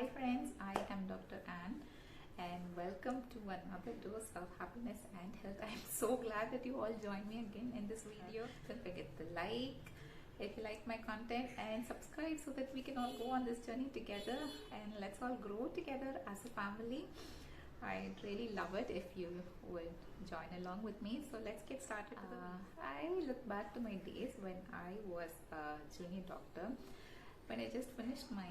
Hi friends, I am Dr. Ann and welcome to another dose of happiness and health. I am so glad that you all join me again in this video. Don't forget to like if you like my content and subscribe so that we can all go on this journey together and let's all grow together as a family. I'd really love it if you would join along with me. So let's get started. I look back to my days when I was a junior doctor, when I just finished my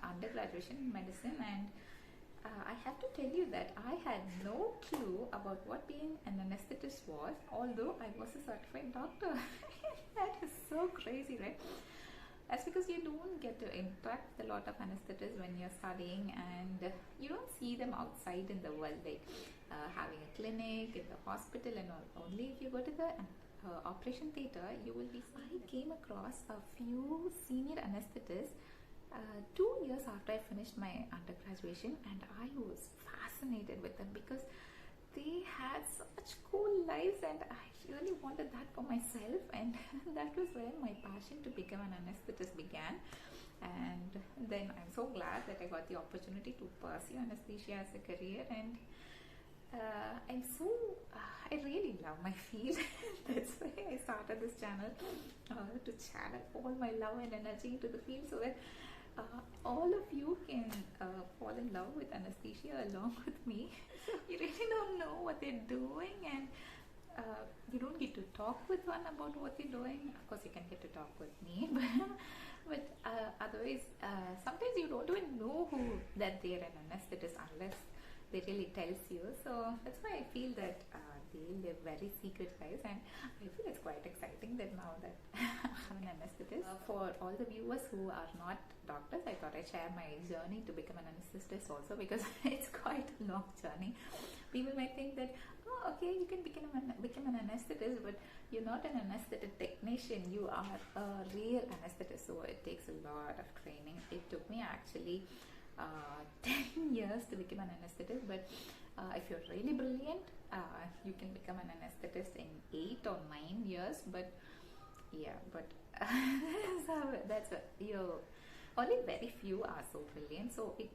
undergraduation in medicine, and I have to tell you that I had no clue about what being an anesthetist was, although I was a certified doctor. That is so crazy, right? That's because you don't get to interact with a lot of anesthetists when you're studying, and you don't see them outside in the world, like having a clinic in the hospital and all. Only if you go to the operation theater, you will be seeing. I came across a few senior anesthetists 2 years after I finished my undergraduation, and I was fascinated with them because they had such cool lives, and I really wanted that for myself. And that was where my passion to become an anesthetist began. And then I'm so glad that I got the opportunity to pursue anesthesia as a career, and I really love my field. That's why I started this channel, to channel all my love and energy into the field so that all of you can fall in love with anesthesia along with me. You really don't know what they're doing, and you don't get to talk with one about what they're doing. Of course, you can get to talk with me, but otherwise, sometimes you don't even know that they're an anesthetist unless they really tells you. So that's why I feel that they live very secret lives, and I feel it's quite exciting that now that I'm an anesthetist. For all the viewers who are not doctors, I thought I'd share my journey to become an anesthetist also, because it's quite a long journey. People might think that, oh, okay, you can become an anesthetist, but you're not an anesthetic technician, you are a real anesthetist. So it takes a lot of training. It took me actually 10 years to become an anesthetist, but if you're really brilliant, you can become an anesthetist in 8 or 9 years. But yeah, but that's what only very few are so brilliant. So it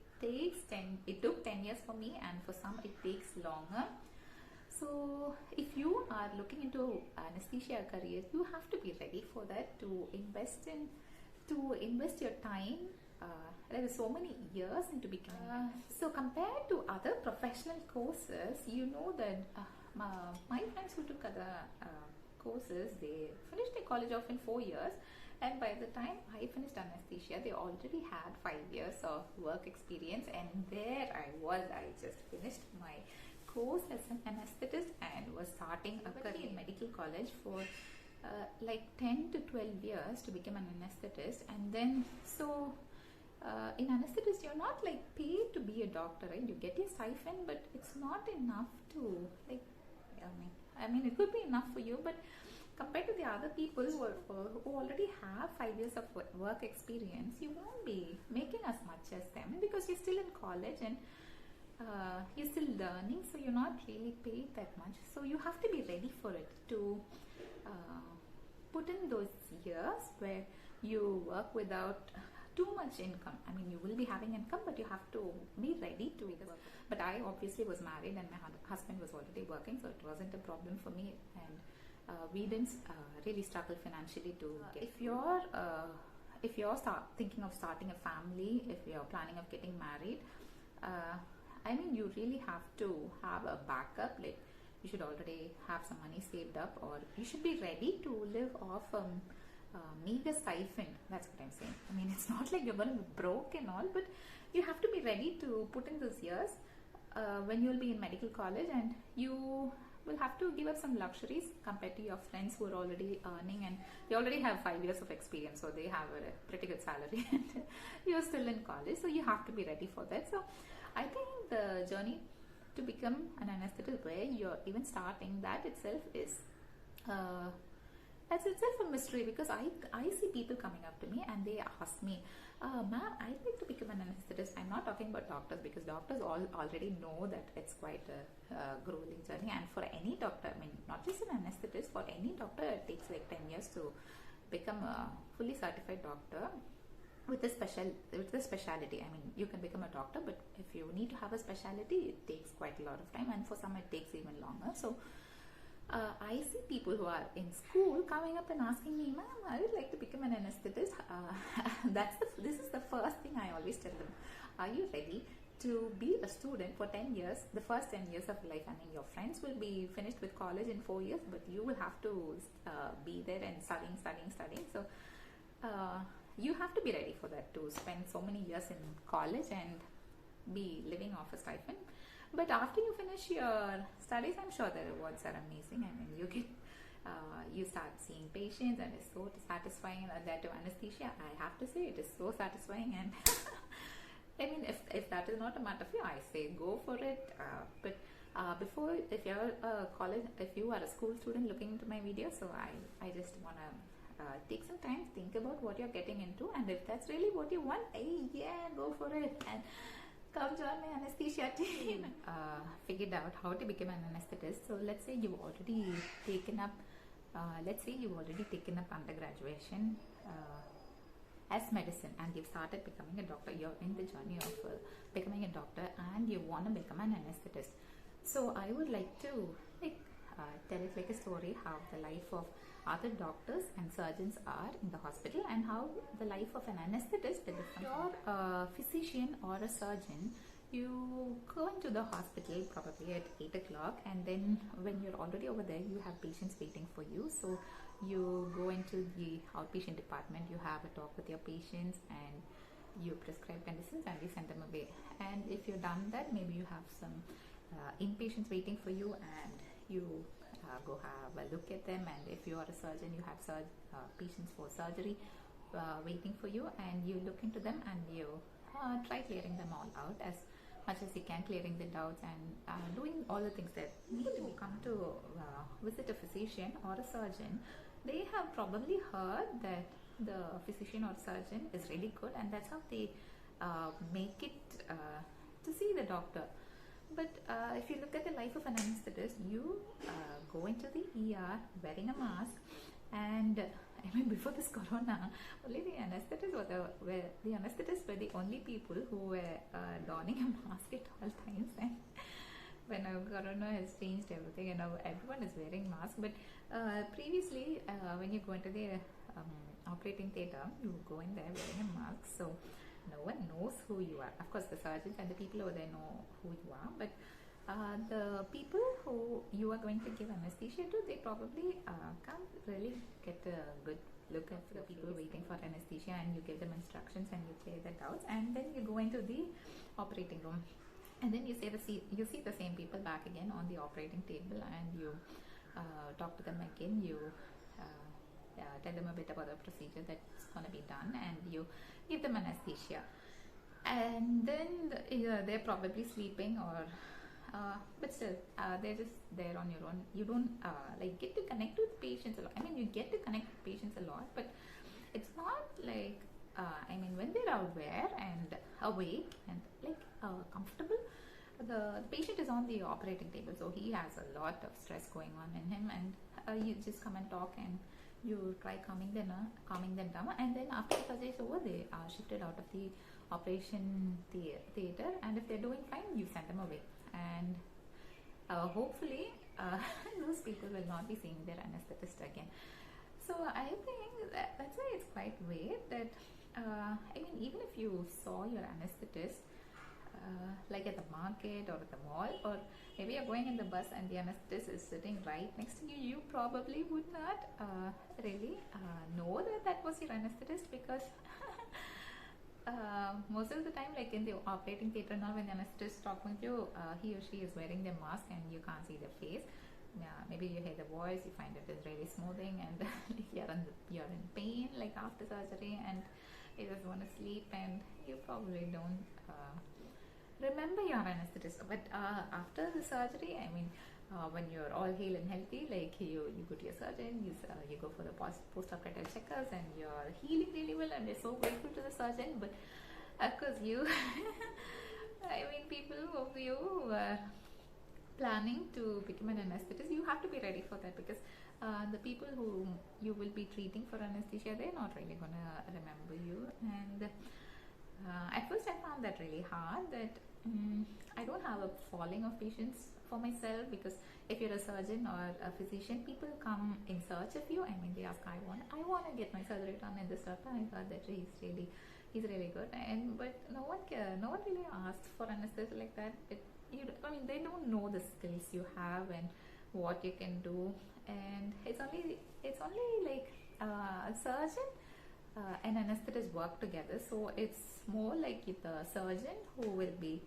took 10 years for me, and for some it takes longer. So if you are looking into anesthesia career, you have to be ready for that, to invest your time. There are so many years into becoming. So compared to other professional courses, you know that my friends who took other courses, they finished their college off in 4 years, and by the time I finished anesthesia, they already had 5 years of work experience. And there I just finished my course as an anesthetist and was starting a career in medical college for like 10 to 12 years to become an anesthetist. And then in anesthetist, you're not like paid to be a doctor, right? You get your stipend, but it's not enough to, like, I mean it could be enough for you, but compared to the other people who already have 5 years of work experience, you won't be making as much as them, because you're still in college and you're still learning, so you're not really paid that much. So you have to be ready for it, to put in those years where you work without too much income. I mean, you will be having income, but you have to be ready to work. But I obviously was married and my husband was already working, so it wasn't a problem for me, and we didn't really struggle financially to get. If you're thinking of starting a family, if you're planning of getting married, I mean, you really have to have a backup. Like, you should already have some money saved up, or you should be ready to live off meager stipend. That's what I'm saying. I mean, it's not like you're going to be broke and all, but you have to be ready to put in those years when you'll be in medical college, and you will have to give up some luxuries compared to your friends who are already earning, and they already have 5 years of experience, so they have a pretty good salary and you're still in college, so you have to be ready for that. So I think the journey to become an anesthetist, where you're even starting, that itself is that's itself a mystery, because I see people coming up to me and they ask me, ma'am, I'd like to become an anesthetist. I'm not talking about doctors, because doctors already know that it's quite a grueling journey. And for any doctor, I mean, not just an anesthetist, for any doctor, it takes like 10 years to become a fully certified doctor. with the specialty. I mean, you can become a doctor, but if you need to have a specialty, it takes quite a lot of time, and for some it takes even longer. So I see people who are in school coming up and asking me, "Ma'am, I would like to become an anesthetist." This is the first thing I always tell them. Are you ready to be a student for 10 years, the first 10 years of life? I mean, your friends will be finished with college in 4 years, but you will have to be there and studying. So you have to be ready for that, to spend so many years in college and be living off a stipend. But after you finish your studies, I'm sure the rewards are amazing. I mean, you start seeing patients, and it's so satisfying. And that to anesthesia, I have to say, it is so satisfying. And I mean, if that is not a matter for you, I say go for it. But before, if you're a college, if you are a school student looking into my video, so I just wanna take some time, think about what you're getting into, and if that's really what you want, hey, yeah, go for it and come join my anesthesia team. Figured out how to become an anesthetist. So let's say you've already taken up undergraduation as medicine, and you've started becoming a doctor. You're in the journey of becoming a doctor, and you want to become an anesthetist. So I would like to tell it like a story, how the life of other doctors and surgeons are in the hospital, and how the life of an anesthetist is different. You're a physician or a surgeon, you go into the hospital probably at 8 o'clock, and then when you're already over there, you have patients waiting for you. So you go into the outpatient department, you have a talk with your patients, and you prescribe medicines and you send them away. And if you've done that, maybe you have some inpatients waiting for you, and you go have a look at them. And if you are a surgeon, you have patients for surgery waiting for you, and you look into them, and you try clearing them all out as much as you can, clearing the doubts, and doing all the things that need to be. Come to visit a physician or a surgeon, they have probably heard that the physician or surgeon is really good, and that's how they make it to see the doctor. But if you look at the life of an anesthetist, you go into the ER wearing a mask, and I mean, before this corona, only the anesthetists were the only people who were donning a mask at all times. And when corona has changed everything, and now everyone is wearing masks. But previously, when you go into the operating theatre, you go in there wearing a mask, so no one knows who you are. Of course, the surgeons and the people over there know who you are, but the people who you are going to give anesthesia to, they probably can't really get a good look at the people waiting for anesthesia, and you give them instructions and you clear the doubts, and then you go into the operating room, and then you see the same people back again on the operating table, and you talk to them again. You tell them a bit about the procedure that's going to be done, and you give them anesthesia, and then they're probably sleeping, or but still they're just there on your own. You don't get to connect with patients a lot. I mean, you get to connect with patients a lot, but it's not like I mean, when they're aware and awake and comfortable, the patient is on the operating table, so he has a lot of stress going on in him, and you just come and talk, and you try calming them down, and then after the surgery is over, they are shifted out of the operation theatre, and if they're doing fine, you send them away, and hopefully those people will not be seeing their anesthetist again. So I think that's why it's quite weird that I mean, even if you saw your anesthetist like at the market or at the mall, or maybe you're going in the bus and the anesthetist is sitting right next to you, you probably would not really know that was your anesthetist, because most of the time, like in the operating theatre now, when the anesthetist is talking to you, he or she is wearing their mask and you can't see their face. Maybe you hear the voice, you find it is really smoothing, and you're in pain like after surgery, and you just want to sleep, and you probably don't remember your anesthetist. But after the surgery, I mean, when you're all hale and healthy, like you go to your surgeon, you go for the post-operative checkers, and you're healing really well, and you're so grateful to the surgeon. But of course, you I mean, people of you planning to become an anesthetist, you have to be ready for that, because the people who you will be treating for anesthesia, they're not really gonna remember you. And at first I found that really hard, that I don't have a following of patients for myself, because if you're a surgeon or a physician, people come in search of you. I mean, they ask, I want to get my surgery done in this doctor. I thought that he's really good, and but no one really asked for anesthesia like that. I mean, they don't know the skills you have and what you can do, and it's only like a surgeon and anesthetist work together. So it's more like the surgeon who will be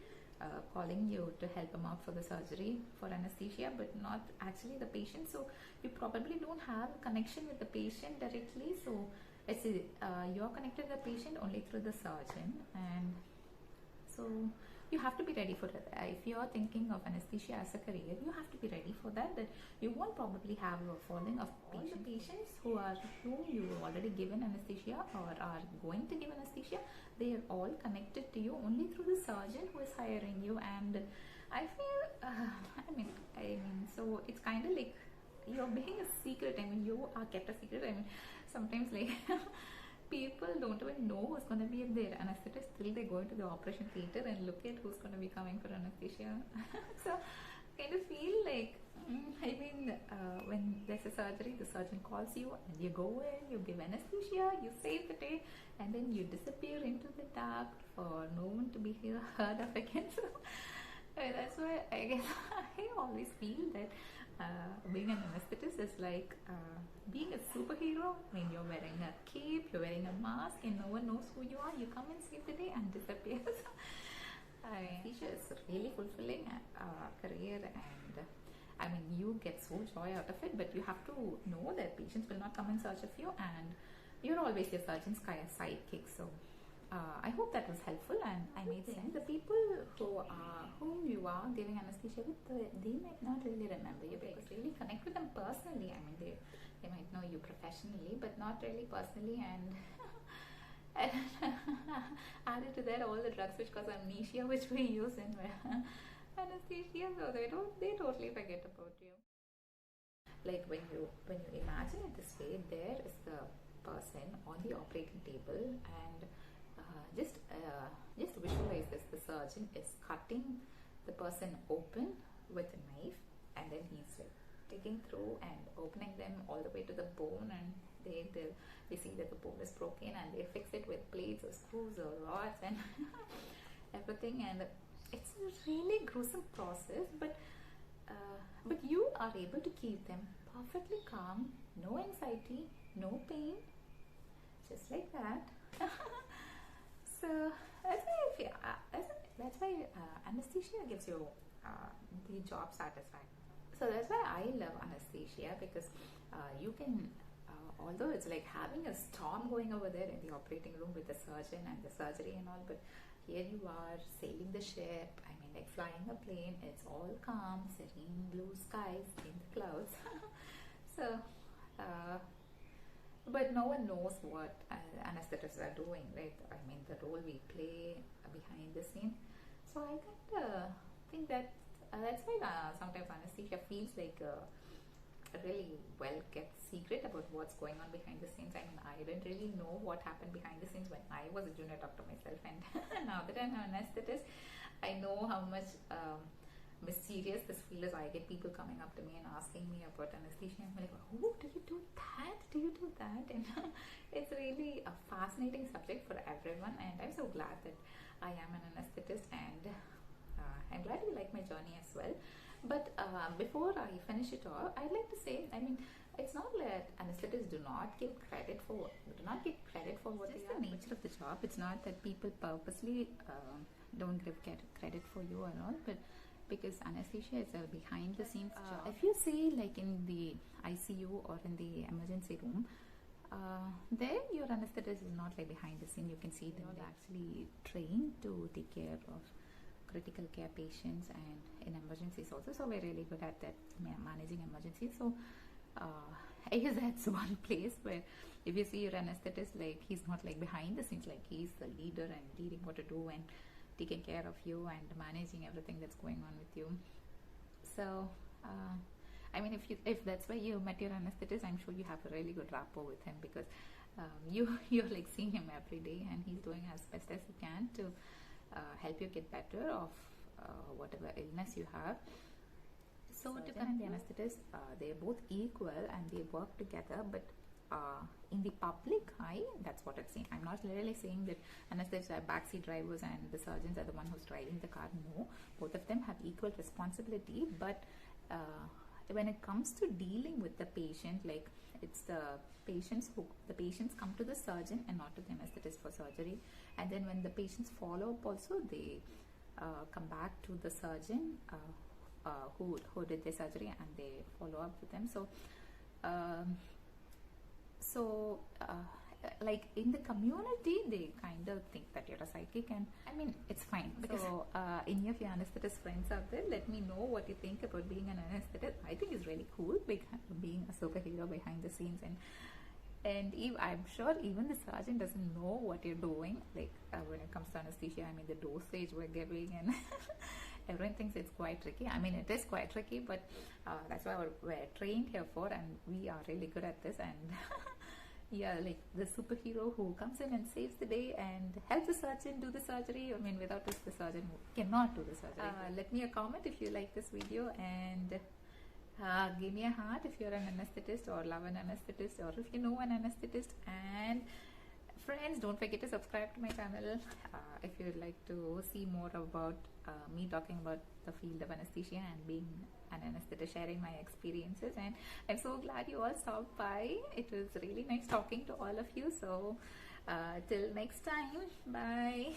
calling you to help him out for the surgery for anesthesia, but not actually the patient. So you probably don't have a connection with the patient directly. So it's you're connected to the patient only through the surgeon, and so you have to be ready for that. If you're thinking of anesthesia as a career, you have to be ready for that. That you won't probably have a following of patients whom you've already given anesthesia or are going to give anesthesia. They are all connected to you only through the surgeon who is hiring you. And I feel, I mean, so it's kind of like you're being a secret. I mean, you are kept a secret. I mean, sometimes like people don't even know who's going to be their anesthetist till they go into the operation theater and look at who's going to be coming for anesthesia. So kind of feel like, when there's a surgery, the surgeon calls you and you go in, you give anesthesia, you save the day, and then you disappear into the dark for no one to be heard of again. So that's why I guess I always feel that being an anesthetist is like being a superhero. I mean, you're wearing a cape, you're wearing a mask, and no one knows who you are. You come and save the day and disappear. Anesthesia is a really fulfilling career, and I mean, you get so joy out of it, but you have to know that patients will not come in search of you, and you're always your surgeon's sidekick. So I hope that was helpful, and I made sense. The people whom you are giving anesthesia with, they might not really remember you, because really connect with them personally. I mean, they might know you professionally, but not really personally. And added to that, all the drugs which cause amnesia, which we use in anesthesia, so they totally forget about you. Like when you imagine it this way, there is the person on the operating table, and just visualize this. The surgeon is cutting the person open with a knife, and then he's like digging through and opening them all the way to the bone, and they see that the bone is broken, and they fix it with plates or screws or rods and everything. And it's a really gruesome process, but you are able to keep them perfectly calm, no anxiety, no pain, just like that. So that's why anesthesia gives you the job satisfaction. So that's why I love anesthesia, because you can, although it's like having a storm going over there in the operating room with the surgeon and the surgery and all, but here you are sailing the ship. I mean, like flying a plane. It's all calm, serene, blue skies in the clouds. So but no one knows what anesthetists are doing, right? I mean, the role we play behind the scene. So I kind of think that that's why sometimes anesthesia feels like a really well kept secret about what's going on behind the scenes. I mean, I didn't really know what happened behind the scenes when I was a junior doctor myself, and now that I'm an anesthetist, I know how much mysterious this field is. I get people coming up to me and asking me about anesthesia. I'm like, oh, do you do that? Do you do that? And it's really a fascinating subject for everyone, and I'm so glad that I am an anesthetist, and I'm glad you like my journey as well. But before I finish it all, I'd like to say, I mean, it's not that anesthetists do not get credit for what they are. The nature of the job. It's not that people purposely don't give credit for you and all, but because anesthesia is a behind the scenes job. If you see, like in the ICU or in the emergency room, there your anesthetist is not like behind the scene. You can see them actually trained to take care of critical care patients and in emergencies also. So we're really good at that, managing emergencies. So I guess that's one place where if you see your anesthetist, like he's not like behind the scenes, like he's the leader and leading what to do and taking care of you and managing everything that's going on with you. So I mean, if that's why you met your anesthetist, I'm sure you have a really good rapport with him, because you're like seeing him every day, and he's doing as best as he can to help you get better of whatever illness you have. So to and the anesthetist, they're both equal and they work together, but in the public eye, that's what I've seen. I'm not really saying that anesthetists are backseat drivers and the surgeons are the one who's driving the car. No, both of them have equal responsibility, but when it comes to dealing with the patient, like it's the patients come to the surgeon and not to the anesthetist for surgery, and then when the patients follow up also, they come back to the surgeon who did the surgery, and they follow up with them. So like in the community, they kind of think that you're a psychic, and I mean, it's fine. So any of your anesthetist friends out there, let me know what you think about being an anesthetist. I think it's really cool, being a superhero behind the scenes, and I'm sure even the surgeon doesn't know what you're doing, like when it comes to anesthesia. I mean, the dosage we're giving, and everyone thinks it's quite tricky. I mean, it is quite tricky, but that's why we're trained here for, and we are really good at this. And yeah, like the superhero who comes in and saves the day and helps the surgeon do the surgery. I mean, without this, the surgeon cannot do the surgery. Let me a comment if you like this video, and give me a heart if you're an anesthetist or love an anesthetist, or if you know an anesthetist. And friends, don't forget to subscribe to my channel if you'd like to see more about me talking about the field of anesthesia and being an anesthetist, sharing my experiences. And I'm so glad you all stopped by. It was really nice talking to all of you. So till next time, bye.